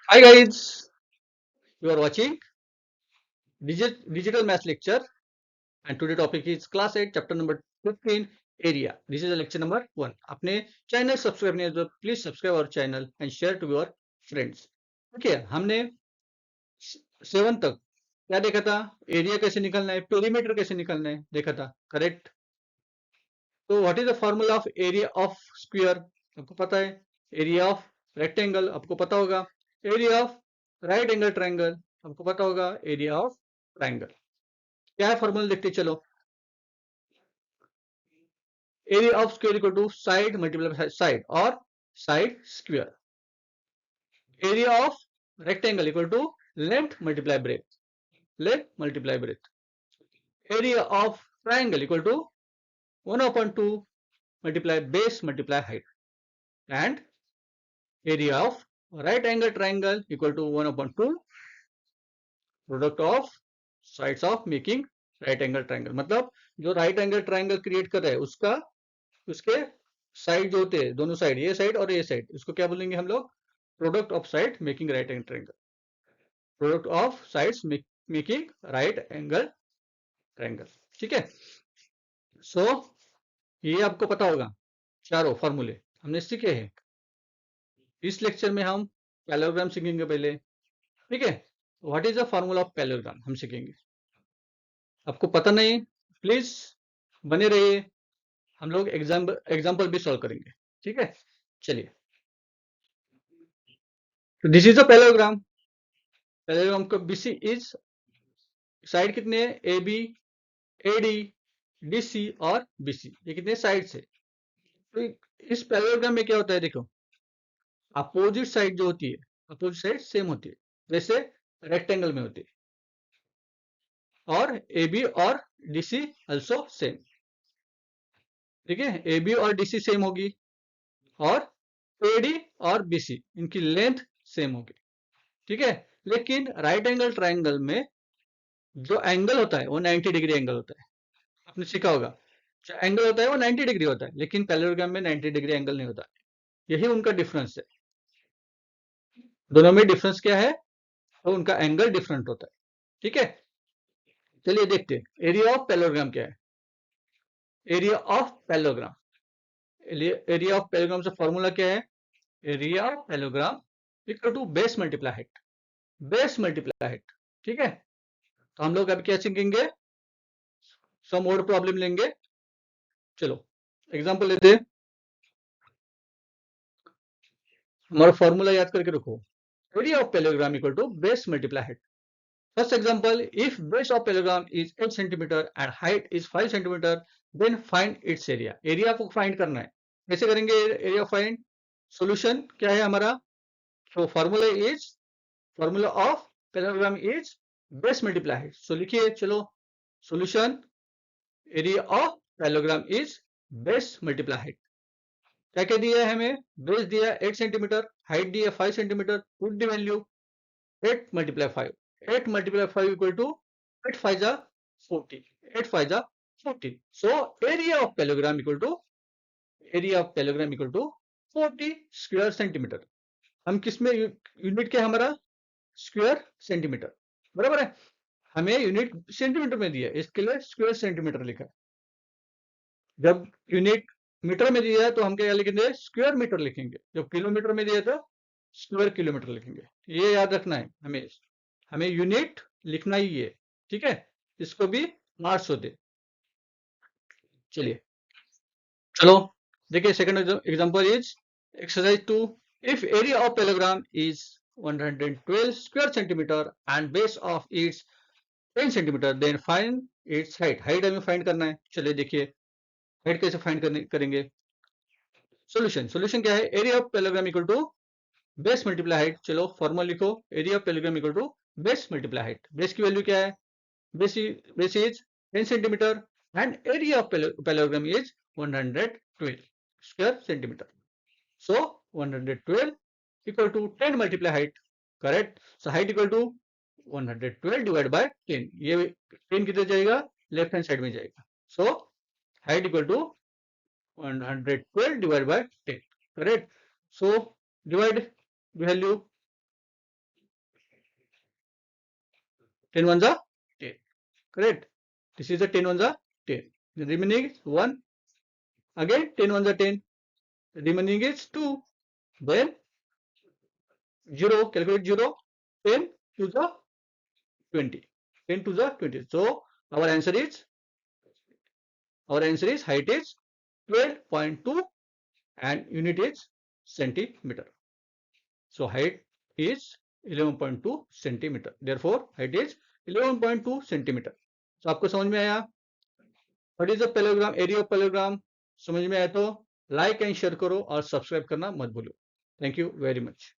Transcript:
Hi guys, you are watching Digital Math Lecture and today topic is Class 8 Chapter number 15 Area. This is the lecture number 1. अपने channel subscribe नहीं है तो please subscribe our channel and share to your friends. Okay, हमने 7 तक क्या देखा था? Area कैसे निकालना है, पेरीमीटर कैसे निकालना है देखा था, करेक्ट? तो what is the formula of area of square? आपको पता है. एरिया ऑफ रेक्टेंगल आपको पता होगा. Area of right angle triangle आपको पता होगा. एरिया ऑफ ट्रायंगल क्या है फॉर्मूला देखते चलो. Area of square equal to side multiply side और side square. Area of rectangle equal to length multiply breadth, length multiply breadth. Area of triangle equal to 1/2 multiply base multiply height. And area of right angle triangle equal to 1/2 product of sides of making right angle triangle. मतलब जो right angle triangle create कर रहा है उसका उसके side जो होते हैं, दोनों साइड, ये साइड और ये साइड, इसको क्या बोलेंगे हम लोग? Product of side making right angle triangle. Product of sides making right angle triangle. ठीक है. सो ये आपको पता होगा, चारों फॉर्मूले हमने सीखे हैं. इस लेक्चर में हम पैरेललोग्राम सीखेंगे पहले. ठीक है. What is the formula of parallelogram हम सीखेंगे. आपको पता नहीं, प्लीज बने रहिए, हम लोग एग्जाम्पल भी सॉल्व करेंगे. ठीक है, चलिए. This is a parallelogram. Parallelogram का बीसी इज, साइड कितने हैं? A B, A D, D C और बी सी. ये कितने साइड से. तो इस पैरेललोग्राम में क्या होता है देखो, अपोजिट साइड जो होती है, अपोजिट साइड सेम होती है, जैसे रेक्टेंगल में होती है. और ए बी और डी सी ऑल्सो सेम. ठीक है, ए बी और डी सी सेम होगी. और ए डी और बी सी, इनकी लेंथ सेम होगी. ठीक है. लेकिन राइट एंगल ट्रायंगल में जो एंगल होता है वो 90 डिग्री एंगल होता है. आपने सीखा होगा, जो एंगल होता है वो 90 डिग्री होता है, लेकिन पैरेललोग्राम में 90 डिग्री एंगल नहीं होता. यही उनका डिफरेंस है. दोनों में डिफरेंस क्या है? तो उनका एंगल डिफरेंट होता है. ठीक है, चलिए देखते हैं एरिया ऑफ पैरेललोग्राम क्या है. Area of parallelogram, area of parallelogram से फॉर्मूला क्या है? Area of parallelogram equal to base multiply height, base multiply height. ठीक है. तो हम लोग अभी क्या सीखेंगे? सम और प्रॉब्लम लेंगे. चलो एग्जांपल लेते हैं. हमारा फॉर्मूला याद करके रखो. Area of parallelogram equal to base multiply height. First example, if base of parallelogram is 8 cm and height is 5 cm, then find its area. Area को फाइंड करना है. कैसे करेंगे एरिया फाइंड? सॉल्यूशन क्या है हमारा? तो formula of parallelogram is base multiply height. So लिखिए चलो. Solution area of parallelogram is base multiply height. क्या क्या दिया है हमें? बेस दिया 8 सेंटीमीटर, हाइट दिया 5 centimetre. Put the value 8 multiply 5. 8 multiply 5 equal to 8 5 are 40. 8 5 are 40. So area of parallelogram equal to 40 square centimeter. हम किस में यूनिट क्या है हमारा? Square centimetre. बराबर है. हमें यूनिट सेंटीमीटर में दिया है, इसके लिए स्क्वायर सेंटीमीटर लिखा है. जब यूनिट मीटर में दिया है तो हम क्या लिखेंगे? स्क्वायर मीटर लिखेंगे. जब किलोमीटर में दिया तो स्क्वायर किलोमीटर लिखेंगे. ये याद रखना है हमें. हमें यूनिट लिखना ही है. ठीक है, इसको भी मार्क्स होते. चलिए चलो देखिए. Second example is exercise 2. If area of parallelogram is 112 square centimetre and base of its 10 centimetre, then find its height. Height हमें फाइंड करना है. चलिए देखिए हाइट कैसे फाइंड करेंगे. सॉल्यूशन क्या है? Area of parallelogram equal to base multiply height. चलो फॉर्मूला लिखो. Area of parallelogram equal to base multiply height. Base की वैल्यू क्या है? Base is 10 centimeter and area of parallelogram is 112 square centimeter. So 112 equal to 10 multiply height. Correct. So height equal to 112 divided by 10. ये 10 किधर जाएगा? Left hand side में जाएगा. So height equal to 112 divided by 10. Correct. So divide value 10 ones are 10. Correct? This is the 10 ones are 10. The remaining is 1. Again 10 ones are 10. The remaining is 2. Then 0. Calculate 0. 10 to the 20. 10 to the 20. So our answer is height is 12.2 and unit is centimeter. So height is 11.2 centimeter. Therefore height is 11.2 centimeter. So आपको समझ में आया? What is the parallelogram? Area of parallelogram समझ में आया तो like and share करो और सब्सक्राइब करना मत भूलो. Thank you very much.